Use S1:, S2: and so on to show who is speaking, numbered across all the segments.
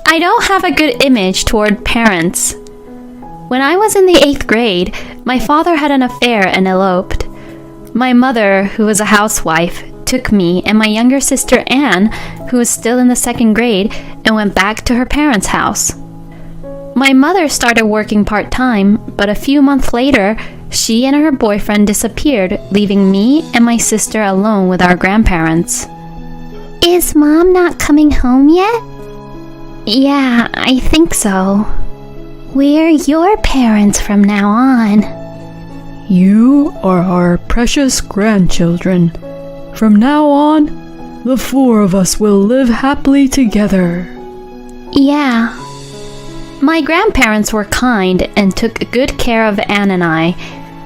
S1: I don't have a good image toward parents. When I was in the 8th grade, my father had an affair and eloped. My mother, who was a housewife, took me and my younger sister Anne, who was still in the 2nd grade, and went back to her parents' house. My mother started working part-time, but a few months later, she and her boyfriend disappeared, leaving me and my sister alone with our grandparents.
S2: Is Mom not coming home yet?
S1: Yeah, I think so.
S2: We're your parents from now on.
S3: You are our precious grandchildren. From now on, the 4 of us will live happily together.
S1: Yeah. My grandparents were kind and took good care of Anne and I.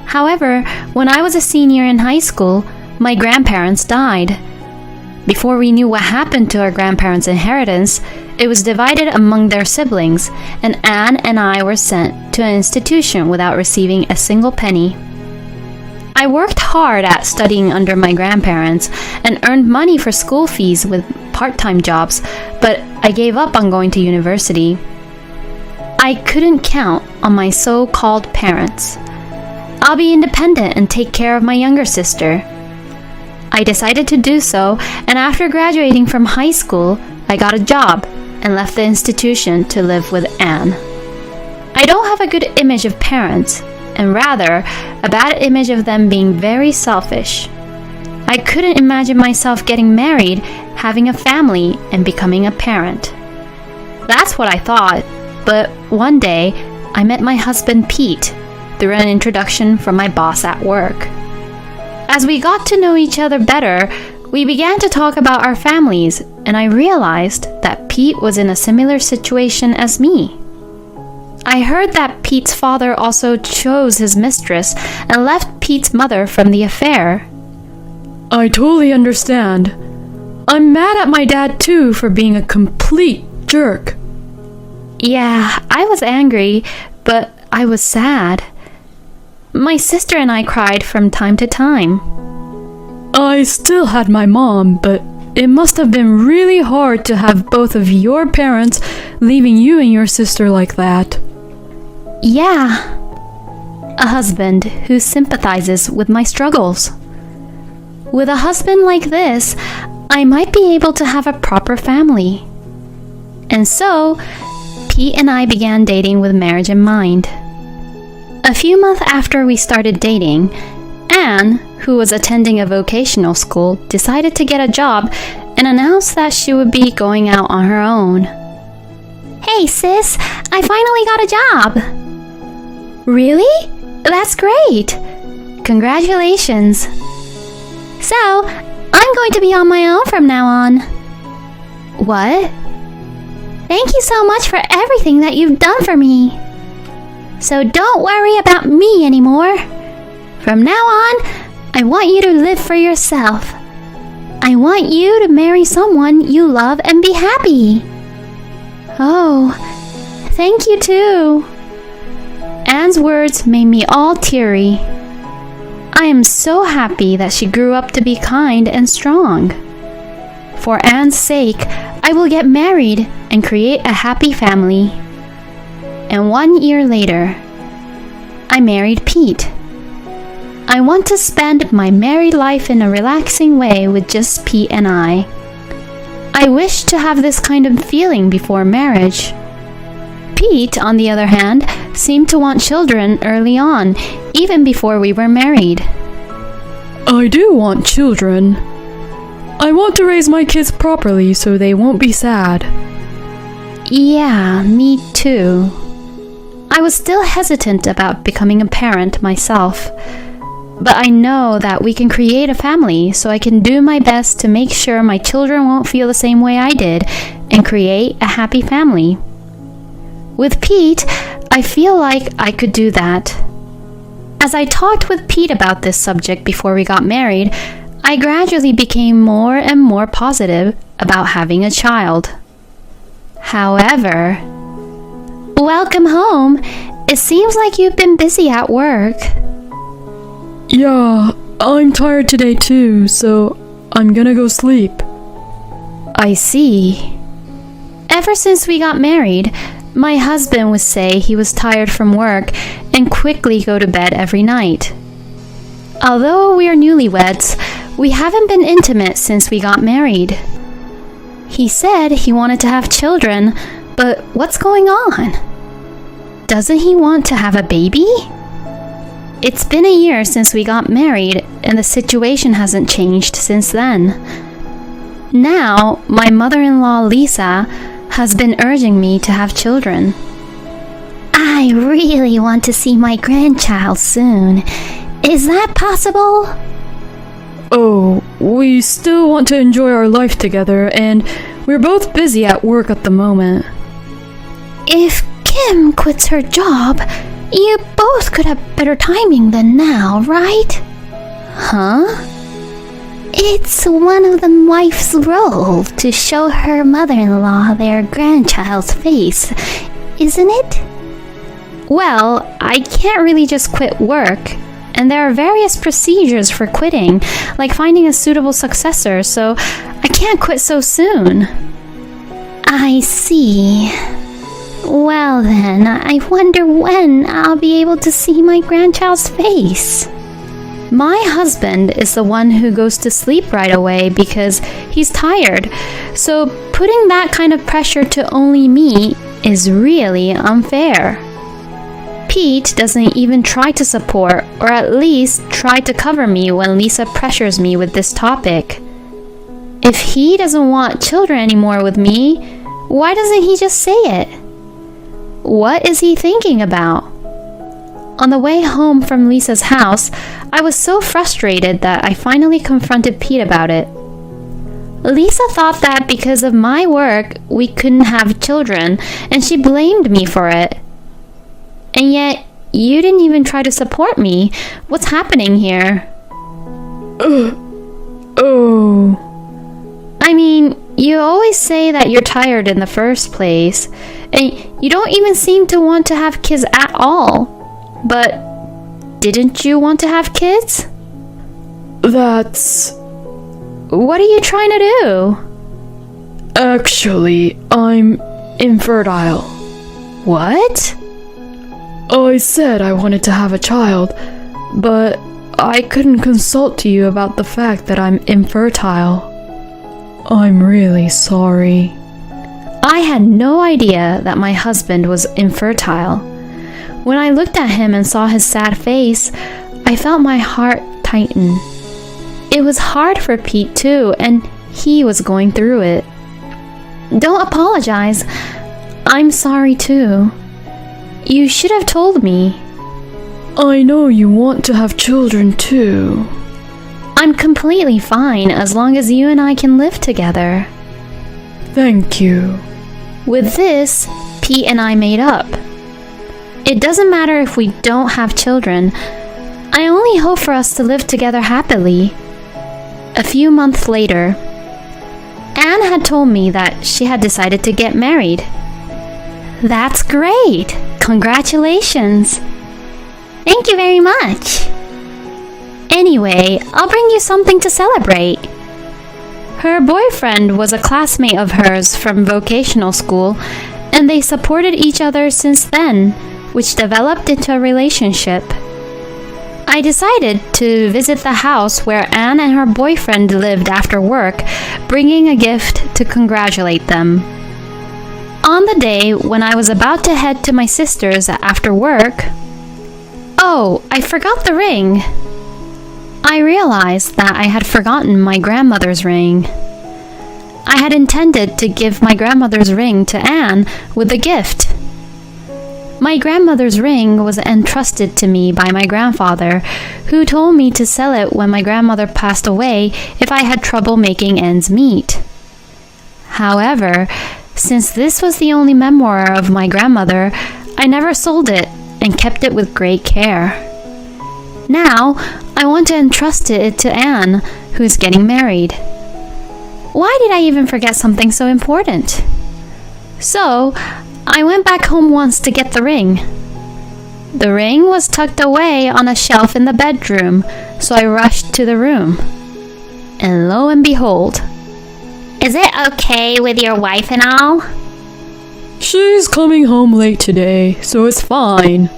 S1: However, when I was a senior in high school, my grandparents died. Before we knew what happened to our grandparents' inheritance, it was divided among their siblings, and Anne and I were sent to an institution without receiving a single penny. I worked hard at studying under my grandparents and earned money for school fees with part-time jobs, but I gave up on going to university. I couldn't count on my so-called parents. I'll be independent and take care of my younger sister. I decided to do so, and after graduating from high school, I got a job and left the institution to live with Anne. I don't have a good image of parents, and rather, a bad image of them being very selfish. I couldn't imagine myself getting married, having a family, and becoming a parent. That's what I thought, but one day, I met my husband Pete through an introduction from my boss at work. As we got to know each other better, we began to talk about our families, and I realized that Pete was in a similar situation as me. I heard that Pete's father also chose his mistress and left Pete's mother from the affair.
S3: I totally understand. I'm mad at my dad too for being a complete jerk.
S1: Yeah, I was angry, but I was sad. My sister and I cried from time to time.
S3: I still had my mom, but it must have been really hard to have both of your parents leaving you and your sister like that.
S1: Yeah. A husband who sympathizes with my struggles. With a husband like this, I might be able to have a proper family. And so, Pete and I began dating with marriage in mind. A few months after we started dating, Anne, who was attending a vocational school, decided to get a job and announced that she would be going out on her own.
S2: Hey sis, I finally got a job.
S1: Really? That's great! Congratulations!
S2: So, I'm going to be on my own from now on.
S1: What?
S2: Thank you so much for everything that you've done for me. So don't worry about me anymore. From now on, I want you to live for yourself. I want you to marry someone you love and be happy.
S1: Oh, thank you too. Anne's words made me all teary. I am so happy that she grew up to be kind and strong. For Anne's sake, I will get married and create a happy family. And 1 year later, I married Pete. I want to spend my married life in a relaxing way with just Pete and I. I wish to have this kind of feeling before marriage. Pete, on the other hand, seemed to want children early on, even before we were married.
S3: I do want children. I want to raise my kids properly so they won't be sad.
S1: Yeah, me too. I was still hesitant about becoming a parent myself, but I know that we can create a family, so I can do my best to make sure my children won't feel the same way I did and create a happy family. With Pete, I feel like I could do that. As I talked with Pete about this subject before we got married, I gradually became more and more positive about having a child. However, welcome home. It seems like you've been busy at work.
S3: Yeah, I'm tired today too, so I'm gonna go sleep.
S1: I see. Ever since we got married, my husband would say he was tired from work and quickly go to bed every night. Although we are newlyweds, we haven't been intimate since we got married. He said he wanted to have children, but what's going on? Doesn't he want to have a baby? It's been a year since we got married, and the situation hasn't changed since then. Now, my mother-in-law Lisa has been urging me to have children.
S2: I really want to see my grandchild soon. Is that possible?
S3: Oh, we still want to enjoy our life together, and we're both busy at work at the moment.
S2: If Kim quits her job, you both could have better timing than now, right?
S1: Huh?
S2: It's one of the wife's role to show her mother-in-law their grandchild's face, isn't it?
S1: Well, I can't really just quit work, and there are various procedures for quitting, like finding a suitable successor, so I can't quit so soon.
S2: I see. Well then, I wonder when I'll be able to see my grandchild's face.
S1: My husband is the one who goes to sleep right away because he's tired, so putting that kind of pressure to only me is really unfair. Pete doesn't even try to support, or at least try to cover me when Lisa pressures me with this topic. If he doesn't want children anymore with me, why doesn't he just say it? What is he thinking about? On the way home from Lisa's house, I was so frustrated that I finally confronted Pete about it. Lisa thought that because of my work, we couldn't have children, and she blamed me for it. And yet, you didn't even try to support me. What's happening here?
S3: Oh.
S1: I mean, you always say that you're tired in the first place, and you don't even seem to want to have kids at all. But didn't you want to have kids?
S3: That's...
S1: What are you trying to do?
S3: Actually, I'm infertile.
S1: What?
S3: I said I wanted to have a child, but I couldn't consult you about the fact that I'm infertile. I'm really sorry.
S1: I had no idea that my husband was infertile. When I looked at him and saw his sad face, I felt my heart tighten. It was hard for Pete too, and he was going through it. Don't apologize. I'm sorry too. You should have told me.
S3: I know you want to have children too.
S1: I'm completely fine as long as you and I can live together.
S3: Thank you.
S1: With this, Pete and I made up. It doesn't matter if we don't have children. I only hope for us to live together happily. A few months later, Anne had told me that she had decided to get married. That's great! Congratulations!
S2: Thank you very much.
S1: Anyway, I'll bring you something to celebrate. Her boyfriend was a classmate of hers from vocational school, and they supported each other since then, which developed into a relationship. I decided to visit the house where Anne and her boyfriend lived after work, bringing a gift to congratulate them. On the day when I was about to head to my sister's after work, oh, I forgot the ring. I realized that I had forgotten my grandmother's ring. I had intended to give my grandmother's ring to Anne with a gift. My grandmother's ring was entrusted to me by my grandfather, who told me to sell it when my grandmother passed away if I had trouble making ends meet. However, since this was the only memoir of my grandmother, I never sold it and kept it with great care. Now, I want to entrust it to Anne, who is getting married. Why did I even forget something so important? So, I went back home once to get the ring. The ring was tucked away on a shelf in the bedroom, so I rushed to the room. And lo and behold,
S2: Is it okay with your wife and all?
S3: She's coming home late today, so it's fine.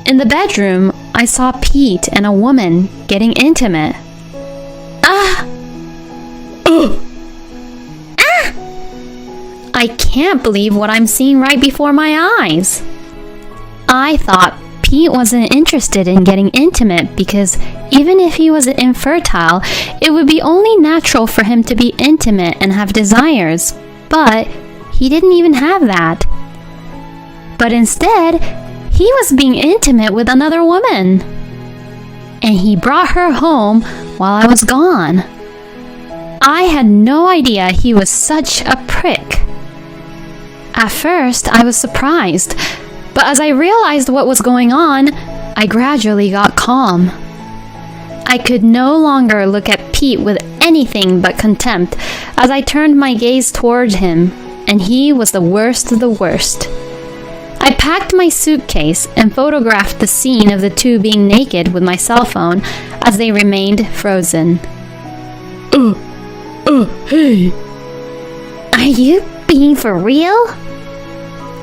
S1: In the bedroom, I saw Pete and a woman getting intimate. I can't believe what I'm seeing right before my eyes. I thought Pete wasn't interested in getting intimate because even if he was infertile, it would be only natural for him to be intimate and have desires. But he didn't even have that. But instead, he was being intimate with another woman. And he brought her home while I was gone. I had no idea he was such a prick. At first, I was surprised, but as I realized what was going on, I gradually got calm. I could no longer look at Pete with anything but contempt as I turned my gaze towards him, and he was the worst of the worst. I packed my suitcase and photographed the scene of the two being naked with my cell phone as they remained frozen.
S3: Hey.
S2: Are you being for real?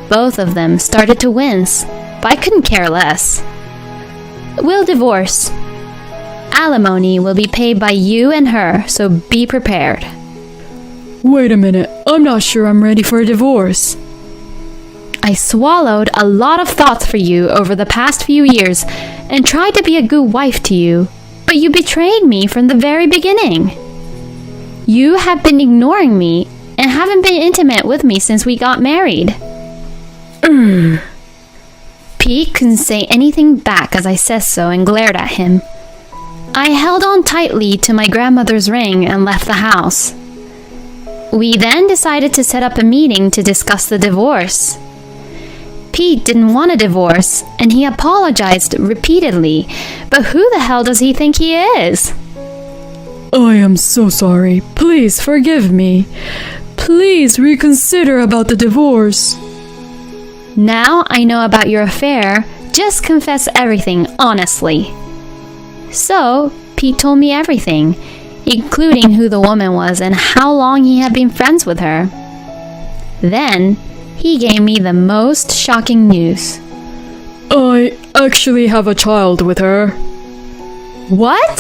S1: Both of them started to wince, but I couldn't care less. We'll divorce. Alimony will be paid by you and her, so be prepared.
S3: Wait a minute, I'm not sure I'm ready for a divorce.
S1: I swallowed a lot of thoughts for you over the past few years and tried to be a good wife to you, but you betrayed me from the very beginning. You have been ignoring me and haven't been intimate with me since we got married. Pete couldn't say anything back as I said so and glared at him. I held on tightly to my grandmother's ring and left the house. We then decided to set up a meeting to discuss the divorce. Pete didn't want a divorce, and he apologized repeatedly, but who the hell does he think he is?
S3: I am so sorry. Please forgive me. Please reconsider about the divorce.
S1: Now I know about your affair, just confess everything honestly. So, Pete told me everything, including who the woman was and how long he had been friends with her. Then, he gave me the most shocking news.
S3: I actually have a child with her.
S1: What?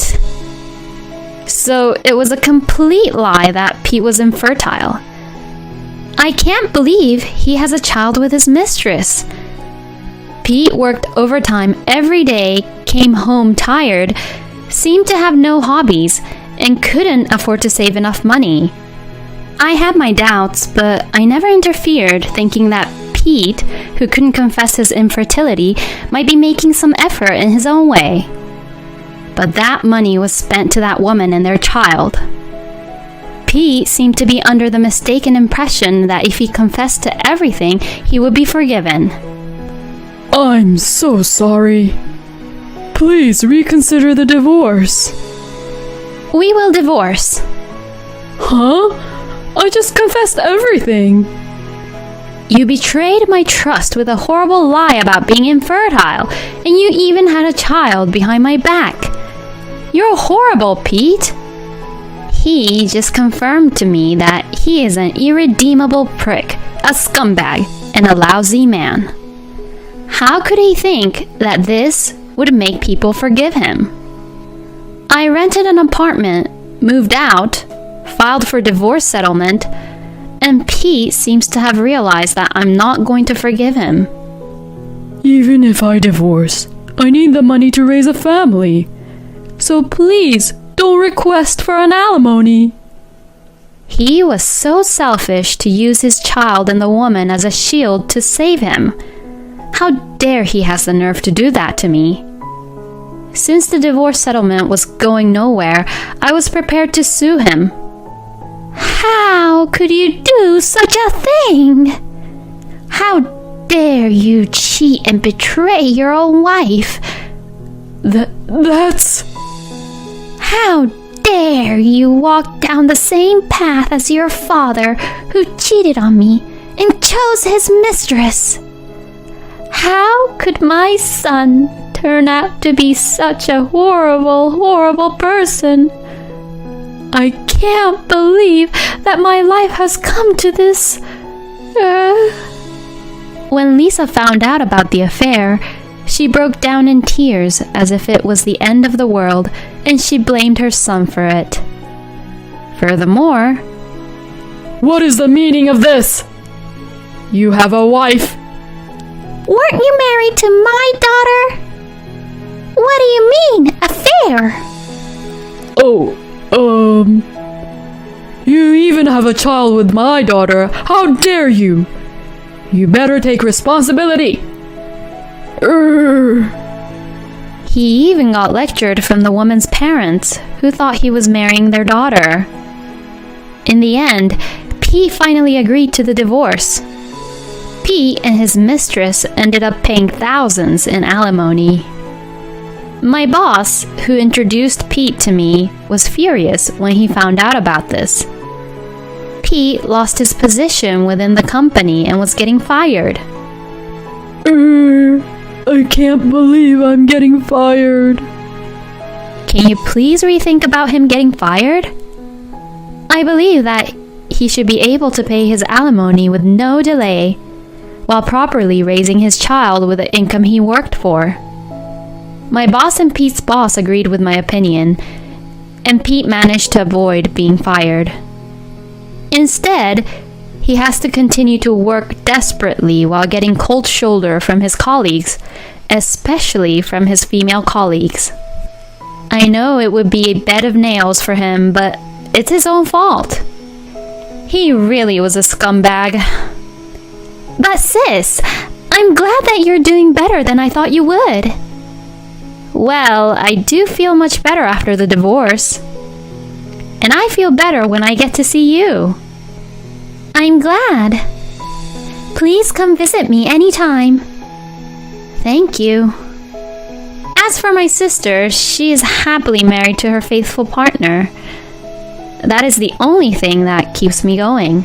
S1: So, it was a complete lie that Pete was infertile. I can't believe he has a child with his mistress. Pete worked overtime every day, came home tired, seemed to have no hobbies, and couldn't afford to save enough money. I had my doubts, but I never interfered, thinking that Pete, who couldn't confess his infertility, might be making some effort in his own way. But that money was spent to that woman and their child. Pete seemed to be under the mistaken impression that if he confessed to everything, he would be forgiven.
S3: I'm so sorry. Please reconsider the divorce.
S1: We will divorce.
S3: Huh? I just confessed everything.
S1: You betrayed my trust with a horrible lie about being infertile, and you even had a child behind my back. You're horrible, Pete. He just confirmed to me that he is an irredeemable prick, a scumbag, and a lousy man. How could he think that this would make people forgive him? I rented an apartment, moved out, filed for divorce settlement, and Pete seems to have realized that I'm not going to forgive him.
S3: Even if I divorce, I need the money to raise a family. So please, don't request for an alimony.
S1: He was so selfish to use his child and the woman as a shield to save him. How dare he has the nerve to do that to me? Since the divorce settlement was going nowhere, I was prepared to sue him.
S2: How could you do such a thing? How dare you cheat and betray your own wife?
S3: That's...
S2: How dare you walk down the same path as your father, who cheated on me and chose his mistress? How could my son turn out to be such a horrible, horrible person? I can't believe that my life has come to this.
S1: When Lisa found out about the affair, she broke down in tears as if it was the end of the world, and she blamed her son for it. Furthermore,
S3: What is the meaning of this? You have a wife.
S2: Weren't you married to my daughter? What do you mean, affair?
S3: Oh, you even have a child with my daughter. How dare you? You better take responsibility.
S1: he even got lectured from the woman's parents, who thought he was marrying their daughter. In the end, Pete finally agreed to the divorce. Pete and his mistress ended up paying thousands in alimony. My boss, who introduced Pete to me, was furious when he found out about this. Pete lost his position within the company and was getting fired.
S3: I can't believe I'm getting fired.
S1: Can you please rethink about him getting fired? I believe that he should be able to pay his alimony with no delay, while properly raising his child with the income he worked for. My boss and Pete's boss agreed with my opinion, and Pete managed to avoid being fired. Instead, he has to continue to work desperately while getting cold shoulder from his colleagues, especially from his female colleagues. I know it would be a bed of nails for him, but it's his own fault. He really was a scumbag.
S2: But sis, I'm glad that you're doing better than I thought you would.
S1: Well, I do feel much better after the divorce. And I feel better when I get to see you.
S2: I'm glad. Please come visit me anytime.
S1: Thank you. As for my sister, she is happily married to her faithful partner. That is the only thing that keeps me going.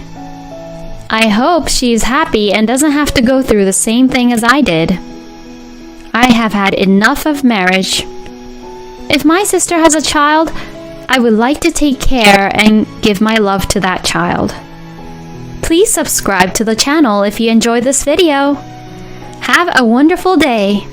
S1: I hope she is happy and doesn't have to go through the same thing as I did. I have had enough of marriage. If my sister has a child, I would like to take care and give my love to that child. Please subscribe to the channel if you enjoyed this video. Have a wonderful day.